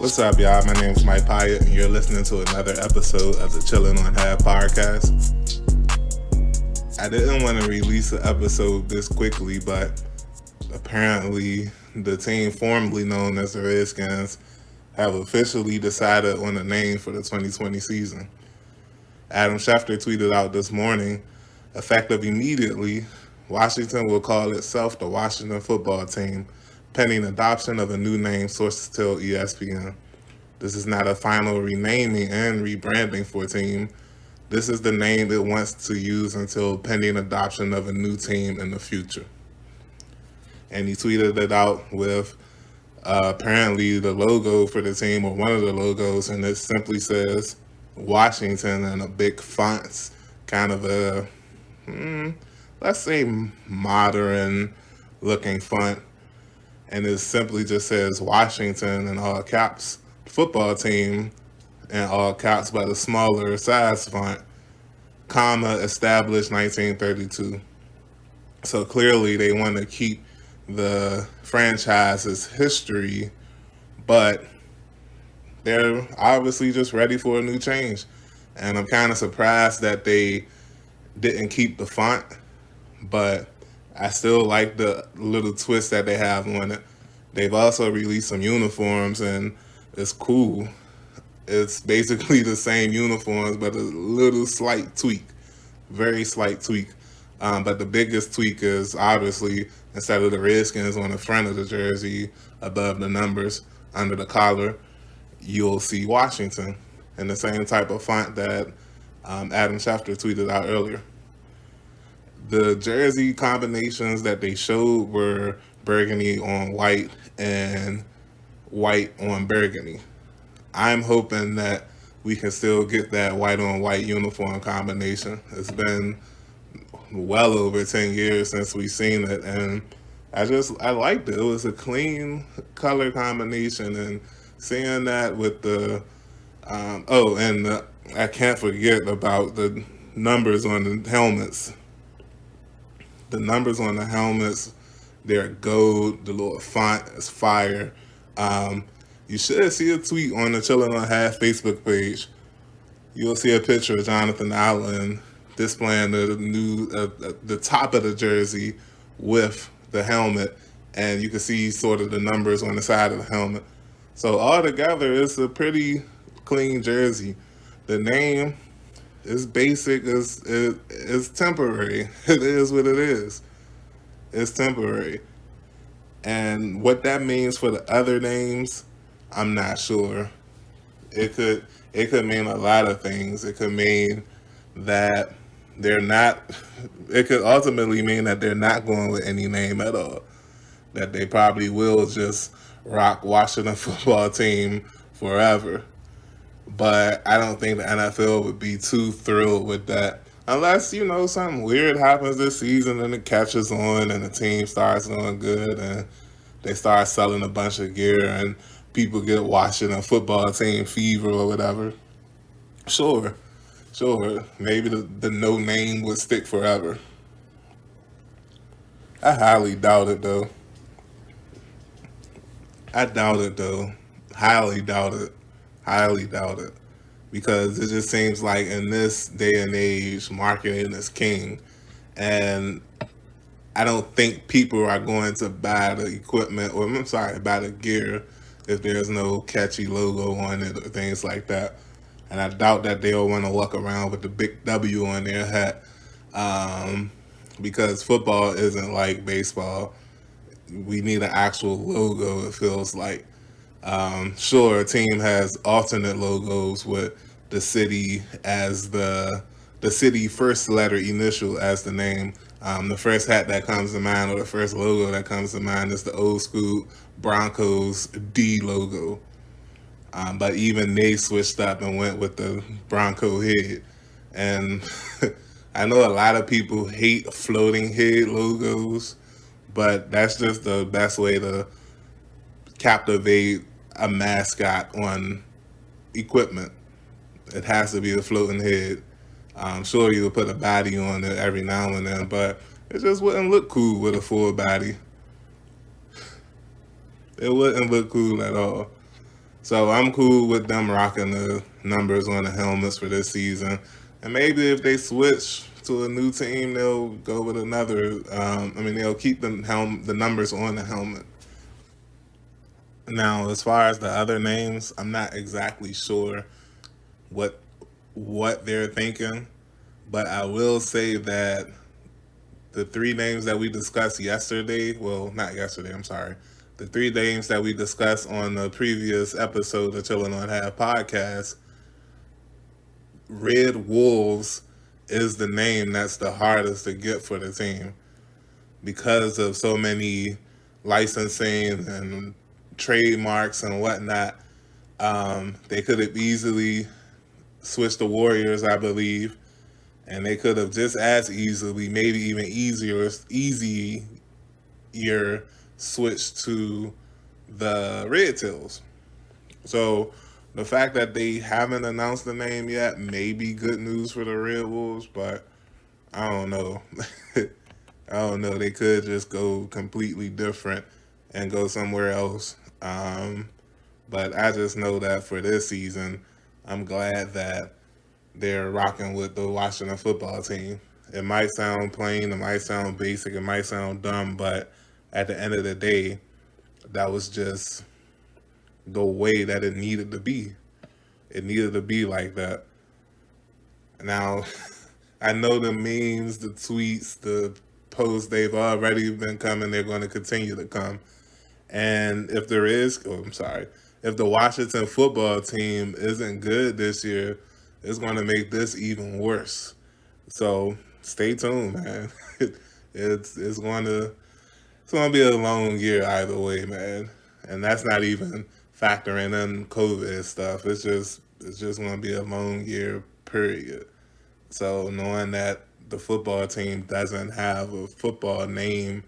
What's up, y'all? My name's Mike Pyatt, and you're listening to another episode of the Chillin on Half podcast. I didn't want to release an episode this quickly, but apparently the team formerly known as the Redskins have officially decided on a name for the 2020 season. Adam Schefter tweeted out this morning, effective immediately, Washington will call itself the Washington Football Team, pending adoption of a new name, sources tell ESPN. This is not a final renaming and rebranding for a team. This is the name it wants to use until pending adoption of a new team in the future. And he tweeted it out with apparently the logo for the team, or one of the logos, and it simply says Washington in a big fonts, kind of a, let's say, modern looking font. And it simply just says Washington in all caps, football team in all caps, but a smaller size font, comma, established 1932. So clearly they want to keep the franchise's history, but they're obviously just ready for a new change. And I'm kind of surprised that they didn't keep the font, but I still like the little twist that they have on it. They've also released some uniforms, and it's cool. It's basically the same uniforms, but a little slight tweak, very slight tweak. But the biggest tweak is obviously instead of the Redskins on the front of the jersey, above the numbers, under the collar, you'll see Washington in the same type of font that Adam Schefter tweeted out earlier. The jersey combinations that they showed were burgundy on white and white on burgundy. I'm hoping that we can still get that white on white uniform combination. It's been well over 10 years since we've seen it, and I liked it. It was a clean color combination, and seeing that with the I can't forget about the numbers on the helmets. The numbers on the helmets, they're gold. The little font is fire. You should see a tweet on the Chillin on Half Facebook page. You'll see a picture of Jonathan Allen displaying the top of the jersey with the helmet, and you can see sort of the numbers on the side of the helmet. So altogether, it's a pretty clean jersey. The name is basic. It's temporary. It is what it is. It's temporary. And what that means for the other names, I'm not sure. It could mean a lot of things. It could mean that it could ultimately mean that they're not going with any name at all. That they probably will just rock Washington Football Team forever. But I don't think the NFL would be too thrilled with that. Unless, something weird happens this season and it catches on and the team starts doing good and they start selling a bunch of gear and people get Washington Football Team fever or whatever. Sure. Maybe the no name would stick forever. I highly doubt it, though. Highly doubt it. Because it just seems like in this day and age, marketing is king. And I don't think people are going to buy the equipment, buy the gear if there's no catchy logo on it or things like that. And I doubt that they'll want to walk around with the big W on their hat, because football isn't like baseball. We need an actual logo, it feels like. Sure, a team has alternate logos with the city as the city first letter initial as the name. The first hat that comes to mind, or the first logo that comes to mind, is the old school Broncos D logo. But even they switched up and went with the Bronco head. And I know a lot of people hate floating head logos, but that's just the best way to captivate a mascot on equipment. It has to be a floating head. I'm sure you would put a body on it every now and then, but it just wouldn't look cool with a full body. It wouldn't look cool at all. So I'm cool with them rocking the numbers on the helmets for this season. And maybe if they switch to a new team, they'll go with another. They'll keep the numbers on the helmet. Now, as far as the other names, I'm not exactly sure what what they're thinking, but I will say that the three names that we discussed yesterday, well, not yesterday, I'm sorry, the three names that we discussed on the previous episode of Chillin on Half podcast, Red Wolves is the name that's the hardest to get for the team because of so many licensing and trademarks and whatnot. They could have easily switched the Warriors, I believe, and they could have just as easily, maybe even easier switched to the Red Tails. So the fact that they haven't announced the name yet may be good news for the Red Wolves, but I don't know. I don't know. They could just go completely different and go somewhere else. But I just know that for this season, I'm glad that they're rocking with the Washington football team. It might sound plain, it might sound basic, it might sound dumb, but at the end of the day, that was just the way that it needed to be. It needed to be like that. Now, I know the memes, the tweets, the posts, they've already been coming. They're going to continue to come. And if there is, if the Washington football team isn't good this year, it's going to make this even worse. So stay tuned, man. It's going to be a long year either way, man. And that's not even factoring in COVID stuff. It's just going to be a long year, period. So knowing that the football team doesn't have a football name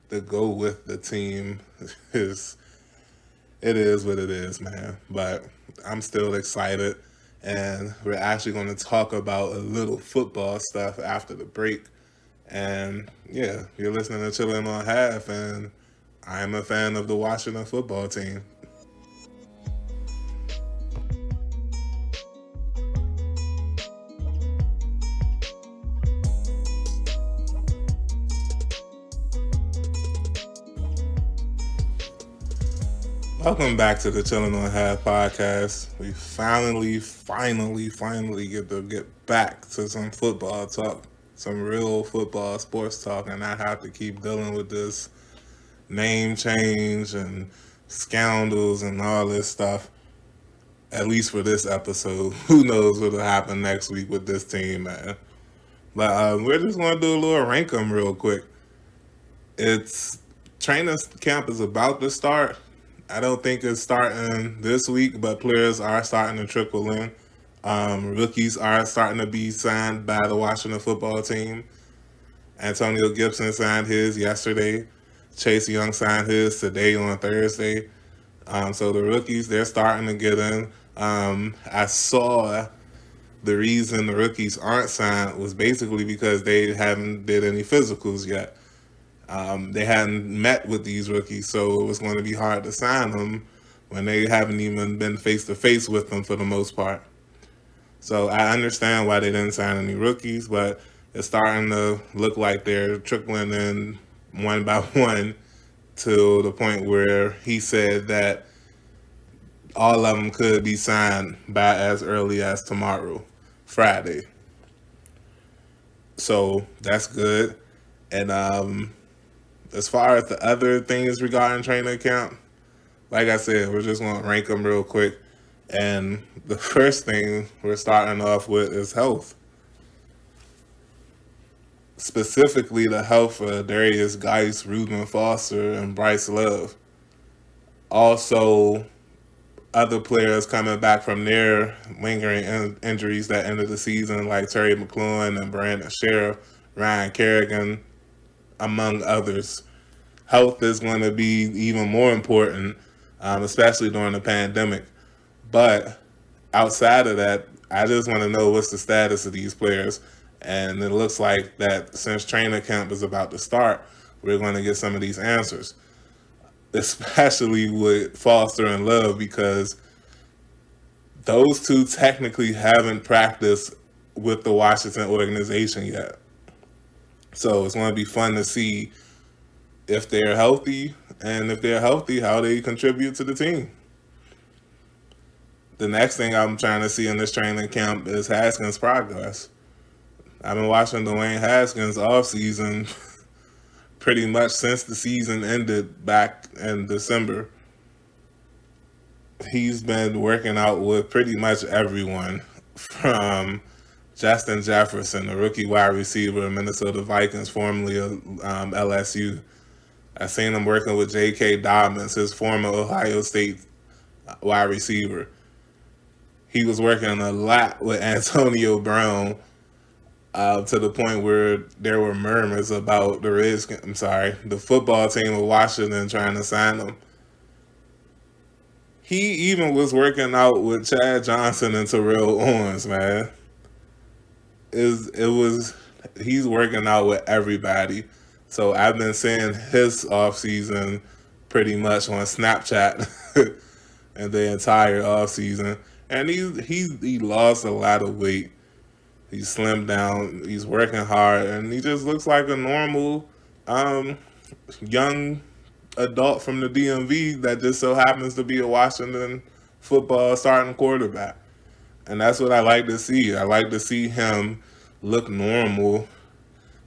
to go with the team is it is what it is, man. But I'm still excited, and we're actually going to talk about a little football stuff after the break. And yeah, you're listening to Chillin' on Half, and I'm a fan of the Washington football team. Welcome back to the Chillin' on Half podcast. We finally get back to some football talk, some real football sports talk, and I have to keep dealing with this name change and scandals and all this stuff. At least for this episode, who knows what'll happen next week with this team, man. But we're just gonna do a little rank 'em real quick. It's training camp is about to start. I don't think it's starting this week, but players are starting to trickle in. Rookies are starting to be signed by the Washington football team. Antonio Gibson signed his yesterday. Chase Young signed his today on Thursday. So the rookies, they're starting to get in. I saw the reason the rookies aren't signed was basically because they haven't did any physicals yet. They hadn't met with these rookies, so it was going to be hard to sign them when they haven't even been face to face with them for the most part. So I understand why they didn't sign any rookies, but it's starting to look like they're trickling in one by one to the point where he said that all of them could be signed by as early as tomorrow, Friday. So that's good. And as far as the other things regarding training camp, like I said, we're just going to rank them real quick. And the first thing we're starting off with is health. Specifically, the health of Darius Geis, Reuben Foster, and Bryce Love. Also, other players coming back from their lingering injuries that ended the season, like Terry McLaurin and Brandon Sheriff, Ryan Kerrigan, among others. Health is going to be even more important, especially during the pandemic. But outside of that, I just want to know what's the status of these players. And it looks like that since training camp is about to start, we're going to get some of these answers, especially with Foster and Love, because Those two technically haven't practiced with the Washington organization yet. So it's going to be fun to see if they're healthy, and if they're healthy, how they contribute to the team. The next thing I'm trying to see in this training camp is Haskins' progress. I've been watching Dwayne Haskins off season pretty much since the season ended back in December. He's been working out with pretty much everyone from Justin Jefferson, a rookie wide receiver, Minnesota Vikings, formerly of LSU. I seen him working with J.K. Dobbins, his former Ohio State wide receiver. He was working a lot with Antonio Brown, to the point where there were murmurs about the football team of Washington trying to sign him. He even was working out with Chad Johnson and Terrell Owens, man. He's working out with everybody. So I've been seeing his off season pretty much on Snapchat and the entire off season. And he lost a lot of weight. He slimmed down. He's working hard, and he just looks like a normal young adult from the DMV that just so happens to be a Washington football starting quarterback. And that's what I like to see. I like to see him look normal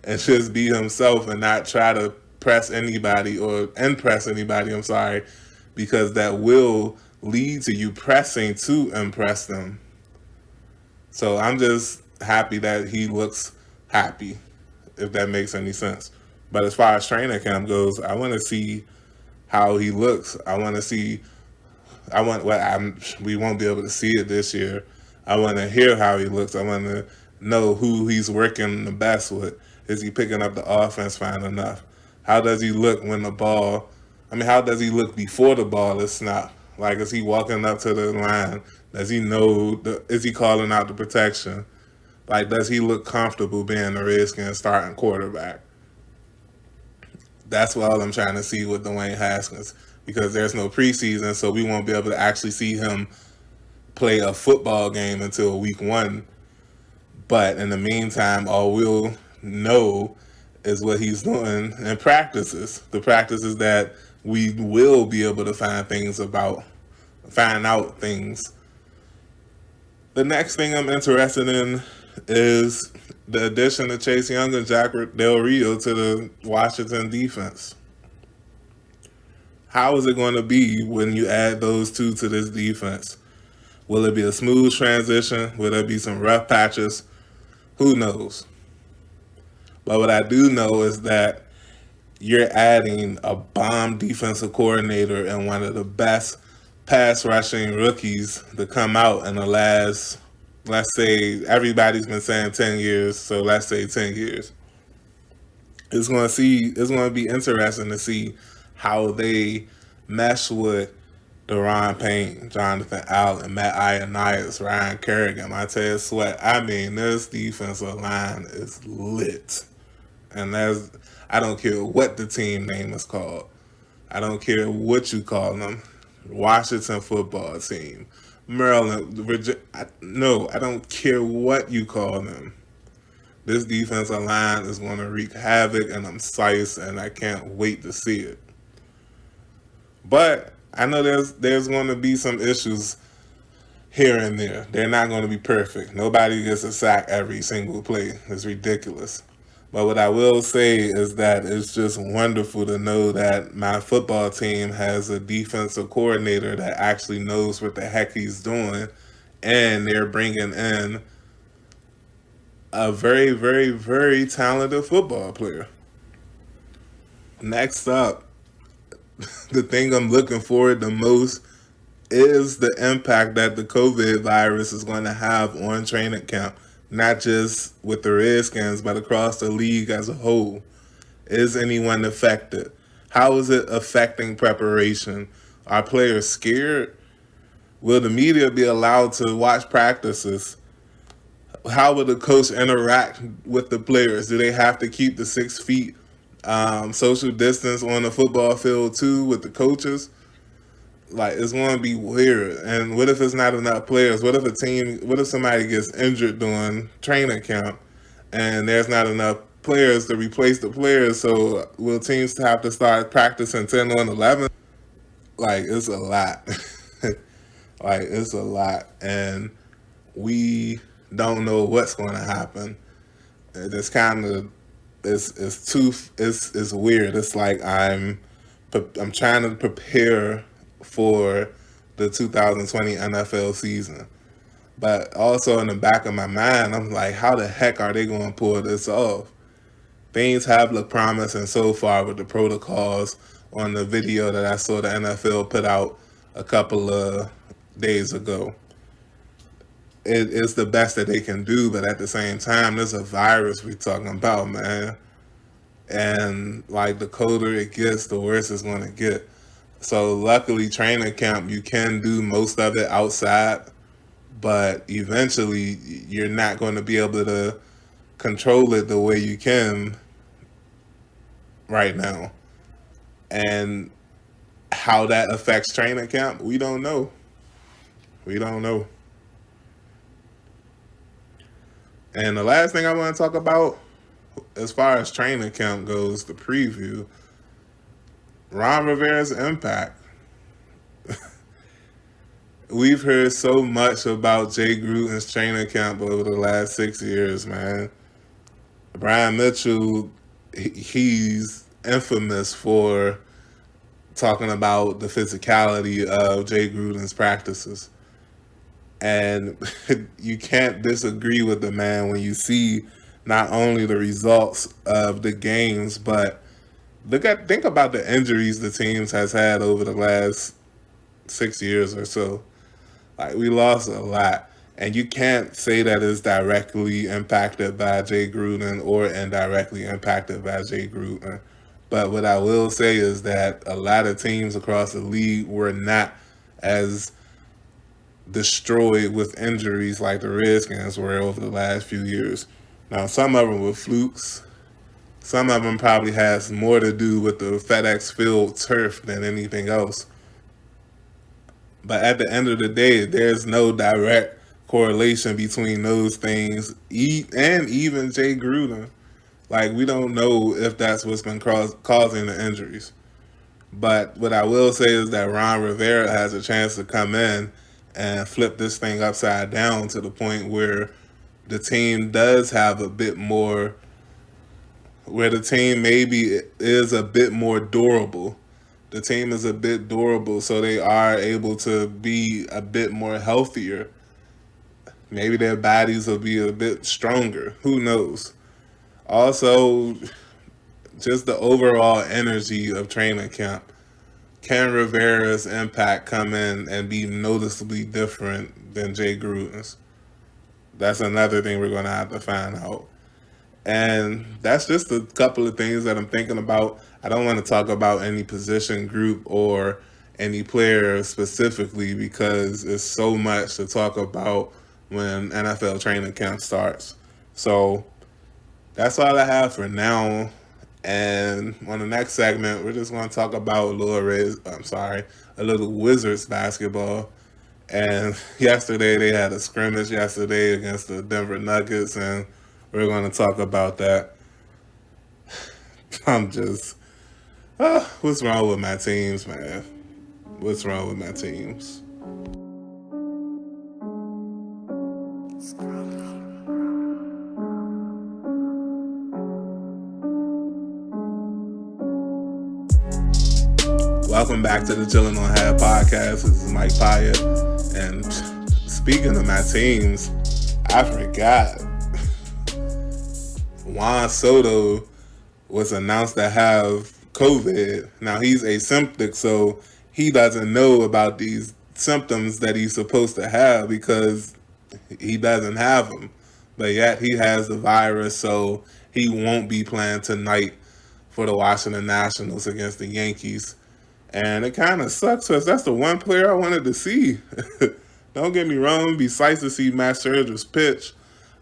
and just be himself and not try to press anybody or impress anybody, because that will lead to you pressing to impress them. So I'm just happy that he looks happy, if that makes any sense. But as far as training camp goes, I want to see how he looks. We won't be able to see it this year. I want to hear how he looks. I want to know who he's working the best with. Is he picking up the offense fine enough? How does he look how does he look before the ball is snapped? Like, is he walking up to the line? Does he know, is he calling out the protection? Like, does he look comfortable being the Redskins starting quarterback? That's what I'm trying to see with Dwayne Haskins, because there's no preseason, so we won't be able to actually see him play a football game until week 1. But in the meantime, all we'll know is what he's doing in practices. The practices that we will be able to find out things. The next thing I'm interested in is the addition of Chase Young and Jack Del Rio to the Washington defense. How is it going to be when you add those two to this defense? Will it be a smooth transition? Will there be some rough patches? Who knows? But what I do know is that you're adding a bomb defensive coordinator and one of the best pass rushing rookies to come out in the last, let's say, everybody's been saying 10 years, so let's say 10 years. It's going to be interesting to see how they mesh with Daron Payne, Jonathan Allen, Matt Ioannidis, Ryan Kerrigan, Montez Sweat. This defensive line is lit. And I don't care what the team name is called. I don't care what you call them. Washington football team, Maryland, Virginia. I don't care what you call them. This defensive line is going to wreak havoc, and I'm psyched, and I can't wait to see it. But I know there's going to be some issues here and there. They're not going to be perfect. Nobody gets a sack every single play. It's ridiculous. But what I will say is that it's just wonderful to know that my football team has a defensive coordinator that actually knows what the heck he's doing, and they're bringing in a very, very, very talented football player. Next up, the thing I'm looking forward the most is the impact that the COVID virus is going to have on training camp. Not just with the Redskins, but across the league as a whole. Is anyone affected? How is it affecting preparation? Are players scared? Will the media be allowed to watch practices? How will the coach interact with the players? Do they have to keep the 6 feet social distance on the football field too with the coaches? Like, it's going to be weird. And what if it's not enough players? What if somebody gets injured during training camp and there's not enough players to replace the players? So will teams have to start practicing 10 on 11? Like, it's a lot. Like, it's a lot. And we don't know what's going to happen. It's kind of, it's weird. It's like I'm trying to prepare for the 2020 NFL season. But also in the back of my mind, I'm like, how the heck are they going to pull this off? Things have looked promising so far with the protocols on the video that I saw the NFL put out a couple of days ago. It's the best that they can do, but at the same time, there's a virus we're talking about, man. And like the colder it gets, the worse it's going to get. So luckily, training camp, you can do most of it outside, but eventually you're not going to be able to control it the way you can right now. And how that affects training camp, we don't know. We don't know. And the last thing I want to talk about, as far as training camp goes, the preview, Ron Rivera's impact. We've heard so much about Jay Gruden's training camp over the last 6 years, man. Brian Mitchell, he's infamous for talking about the physicality of Jay Gruden's practices. And you can't disagree with the man when you see not only the results of the games, but think about the injuries the teams has had over the last 6 years or so. Like, we lost a lot. And you can't say that it's directly impacted by Jay Gruden or indirectly impacted by Jay Gruden. But what I will say is that a lot of teams across the league were not as destroyed with injuries like the Redskins were over the last few years. Now, some of them were flukes. Some of them probably has more to do with the FedEx Field turf than anything else. But at the end of the day, there's no direct correlation between those things and even Jay Gruden. Like, we don't know if that's what's been causing the injuries. But what I will say is that Ron Rivera has a chance to come in and flip this thing upside down to the point where the team does have a bit more, where the team maybe is a bit more durable. The team is a bit durable, so they are able to be a bit more healthier. Maybe their bodies will be a bit stronger. Who knows? Also, just the overall energy of training camp. Can Rivera's impact come in and be noticeably different than Jay Gruden's? That's another thing we're going to have to find out. And that's just a couple of things that I'm thinking about. I don't want to talk about any position group or any player specifically because it's so much to talk about when NFL training camp starts. So that's all I have for now. And on the next segment, we're just going to talk about a little Wizards basketball. And yesterday they had a scrimmage yesterday against the Denver Nuggets, and we're going to talk about that. I'm just, what's wrong with my teams, man? What's wrong with my teams? Welcome back to the Chillin on Had podcast. This is Mike Pyatt. And speaking of my teams, I forgot. Juan Soto was announced to have COVID. Now, he's asymptomatic, so he doesn't know about these symptoms that he's supposed to have because he doesn't have them. But yet he has the virus, so he won't be playing tonight for the Washington Nationals against the Yankees. And it kind of sucks because that's the one player I wanted to see. Don't get me wrong, it'd be nice to see Matt Scherzer's pitch.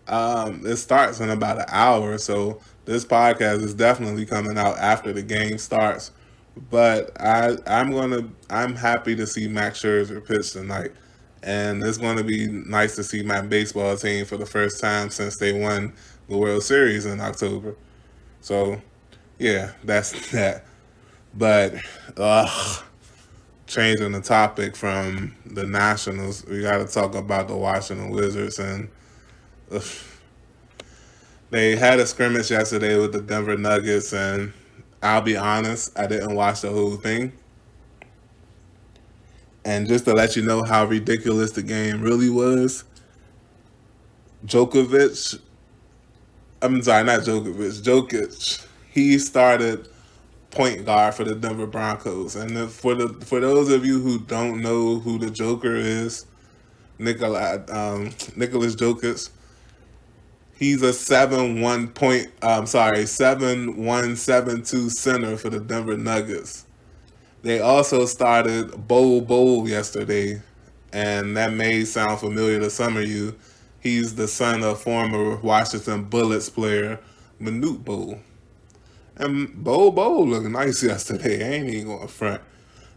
It starts in about an hour, so this podcast is definitely coming out after the game starts. But I'm happy to see Max Scherzer pitch tonight, and it's gonna be nice to see my baseball team for the first time since they won the World Series in October. So yeah, that's that. But changing the topic from the Nationals, we got to talk about the Washington Wizards, and ugh, they had a scrimmage yesterday with the Denver Nuggets, and I'll be honest, I didn't watch the whole thing. And just to let you know how ridiculous the game really was, Djokovic, I'm sorry, not Djokovic, Jokic, he started point guard for the Denver Broncos. And for those of you who don't know who the Joker is, Nicholas Jokic, he's a 7-1 7-1 7-2 center for the Denver Nuggets. They also started Bol yesterday, and that may sound familiar to some of you. He's the son of former Washington Bullets player Manute Bol. And Bol looked nice yesterday. I ain't even going to front.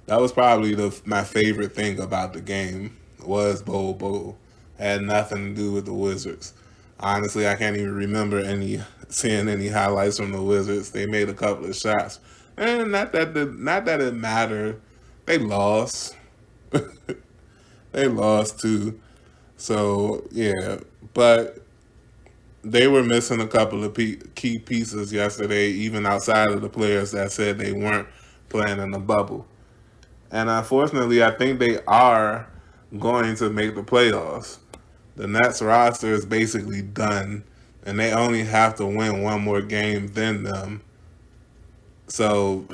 That was probably my favorite thing about the game was Bol. Had nothing to do with the Wizards. Honestly, I can't even remember seeing any highlights from the Wizards. They made a couple of shots, and not that it mattered. They lost. They lost too. So yeah, but they were missing a couple of key pieces yesterday, even outside of the players that said they weren't playing in the bubble. And unfortunately, I think they are going to make the playoffs. The Nets roster is basically done, and they only have to win one more game than them. So,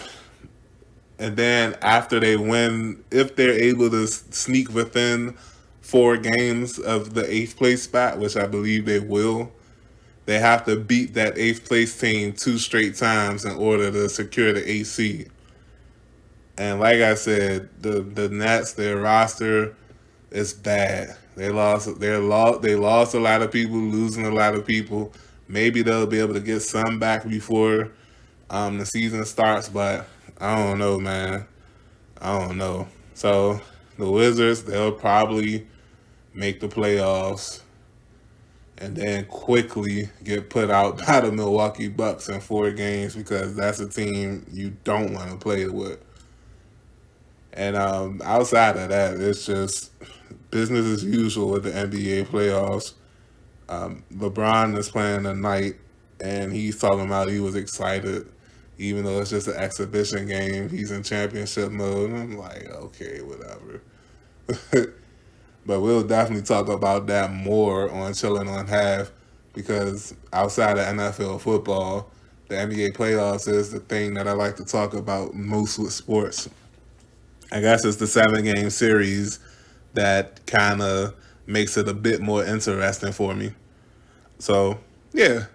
and then after they win, if they're able to sneak within 4 games of the 8th place spot, which I believe they will, they have to beat that 8th place team 2 straight times in order to secure the 8th seed. And like I said, the Nets, their roster is bad. They lost a lot of people, losing a lot of people. Maybe they'll be able to get some back before the season starts, but I don't know, man. I don't know. So the Wizards, they'll probably make the playoffs and then quickly get put out by the Milwaukee Bucks in 4 games because that's a team you don't want to play with. And outside of that, it's just business as usual with the NBA playoffs. LeBron is playing tonight, and he's talking about he was excited, even though it's just an exhibition game. He's in championship mode. And I'm like, okay, whatever. But we'll definitely talk about that more on Chillin on Half because outside of NFL football, the NBA playoffs is the thing that I like to talk about most with sports. I guess it's the 7 game series that kind of makes it a bit more interesting for me. So, yeah,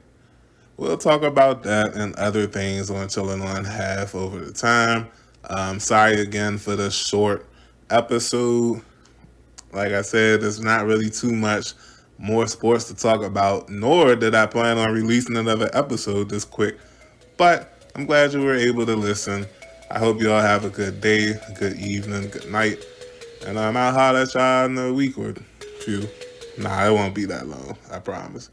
we'll talk about that and other things on Chillin on Half over the time. Sorry again for the short episode. Like I said, there's not really too much more sports to talk about, nor did I plan on releasing another episode this quick. But I'm glad you were able to listen. I hope you all have a good day, good evening, good night. And I'll holler at y'all in a week or 2. Nah, it won't be that long, I promise.